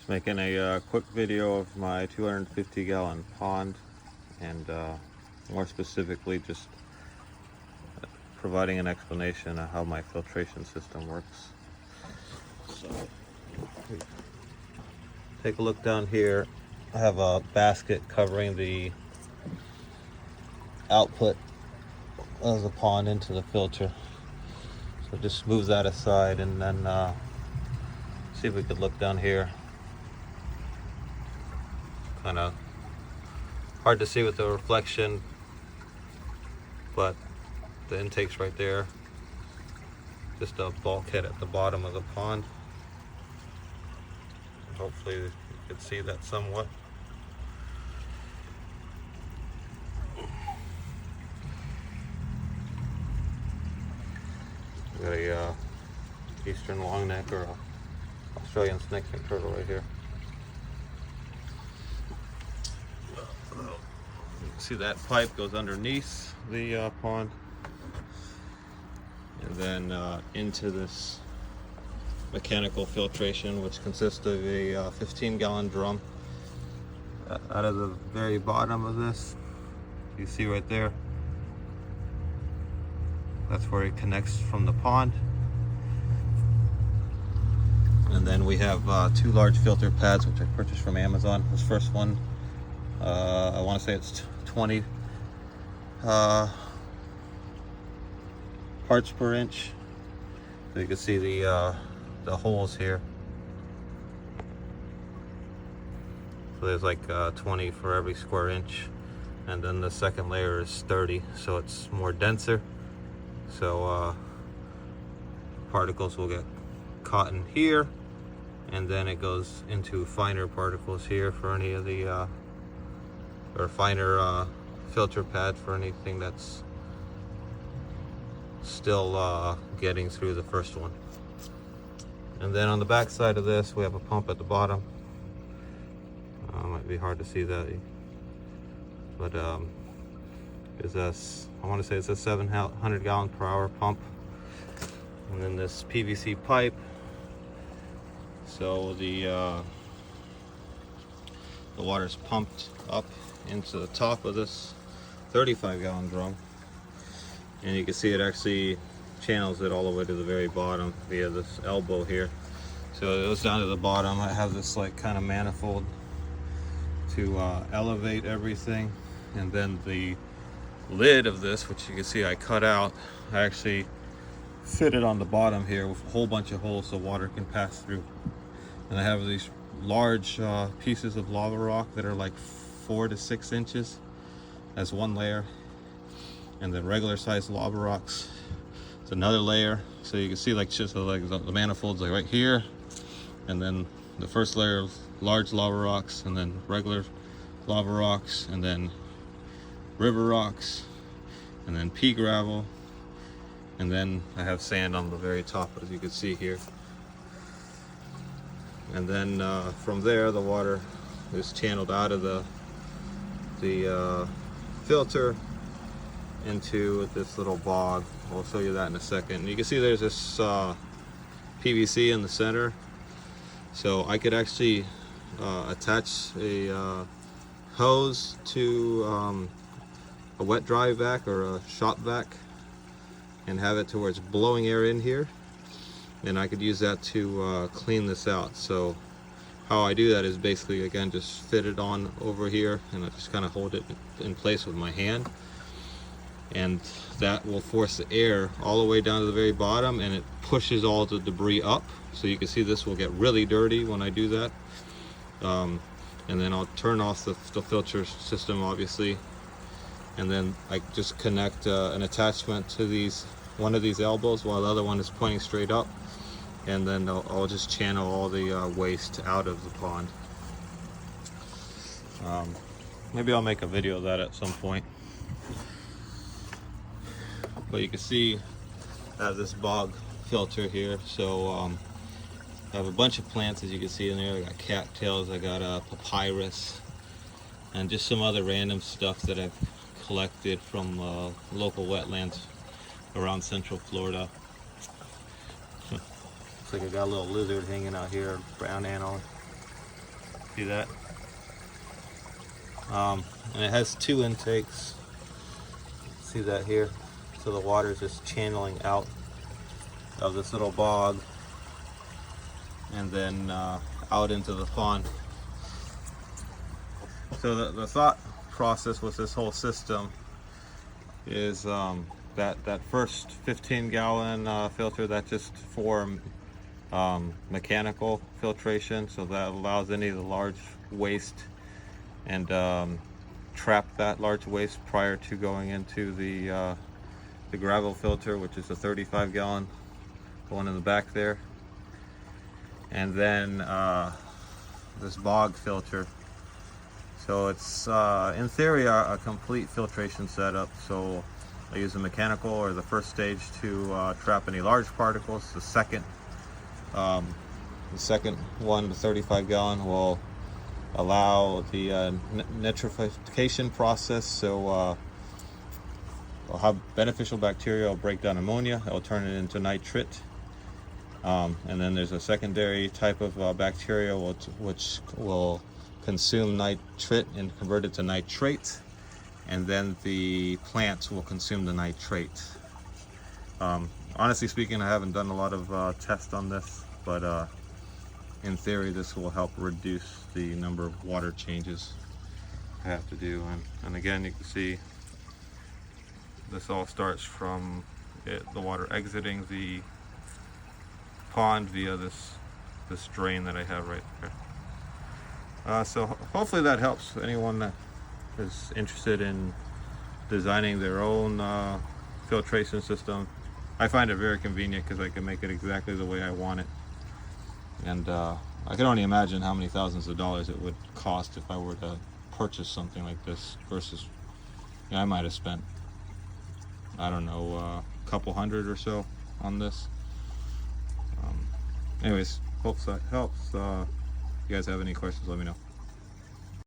Making a quick video of my 250-gallon pond, and more specifically just providing an explanation of how my filtration system works. So take a look down here. I have a basket covering the output of the pond into the filter. So just move that aside, and then see if we could look down here. Kind of hard to see with the reflection, but the intake's right there. Just a bulkhead at the bottom of the pond. Hopefully you can see that somewhat. We got a eastern longneck, or a Australian snakefin turtle right here. You can see that pipe goes underneath the pond, and then into this mechanical filtration, which consists of a 15-gallon drum. Out of the very bottom of this, you see right there, that's where it connects from the pond. And then we have two large filter pads, which I purchased from Amazon. This first one, I want to say it's 20 parts per inch. So you can see the holes here. So there's like 20 for every square inch. And then the second layer is 30, so it's more denser. So particles will get caught in here, and then it goes into finer particles here for any of the or finer filter pad for anything that's still getting through the first one. And then on the back side of this, we have a pump at the bottom. Might be hard to see that, but I want to say it's a 700 gallon per hour pump. And then this PVC pipe. So the water's pumped up into the top of this 35-gallon drum, and you can see it actually channels it all the way to the very bottom via this elbow here. So it goes down to the bottom. I have this like kind of manifold to elevate everything, and then the lid of this, which you can see I cut out, I actually fit it on the bottom here with a whole bunch of holes so water can pass through. And I have these large pieces of lava rock that are like 4 to 6 inches as one layer, and then regular sized lava rocks, it's another layer. So you can see like just like the manifolds like right here, and then the first layer of large lava rocks, and then regular lava rocks, and then river rocks, and then pea gravel, and then I have sand on the very top, as you can see here. And then from there, the water is channeled out of the filter into this little bog. I'll show you that in a second. And you can see there's this PVC in the center, so I could actually attach a hose to a wet dry vac or a shop vac and have it to where it's blowing air in here, and I could use that to clean this out. So how I do that is basically, again, just fit it on over here, and I just kind of hold it in place with my hand, and that will force the air all the way down to the very bottom, and it pushes all the debris up. So you can see this will get really dirty when I do that. And then I'll turn off the filter system, obviously, and then I just connect an attachment to one of these elbows while the other one is pointing straight up, and then I'll just channel all the waste out of the pond. Maybe I'll make a video of that at some point. But you can see I have this bog filter here. So I have a bunch of plants, as you can see in there. I got cattails, I got papyrus, and just some other random stuff that I've collected from local wetlands around Central Florida. Looks like I got a little lizard hanging out here, brown antelope. See that? And it has 2 intakes. See that here? So the water is just channeling out of this little bog and then out into the pond. So the thought process with this whole system is that first 15-gallon filter, that's just for mechanical filtration, so that allows any of the large waste and trap that large waste prior to going into the gravel filter, which is a 35-gallon one in the back there. And then this bog filter. So it's in theory a complete filtration setup. So I use a mechanical or the first stage to trap any large particles. The second one, the 35-gallon, will allow the nitrification process. So will have beneficial bacteria, will break down ammonia, it will turn it into nitrate. And then there's a secondary type of bacteria which will consume nitrate and convert it to nitrate, and then the plants will consume the nitrate. Honestly speaking, I haven't done a lot of tests on this, but in theory this will help reduce the number of water changes I have to do. And again, you can see this all starts from the water exiting the pond via this drain that I have right there. So hopefully that helps anyone that is interested in designing their own filtration system. I find it very convenient because I can make it exactly the way I want it, and I can only imagine how many thousands of dollars it would cost if I were to purchase something like this versus, you know, I might have spent, I don't know, a couple hundred or so on this. Anyways, hope that helps. If you guys have any questions, let me know.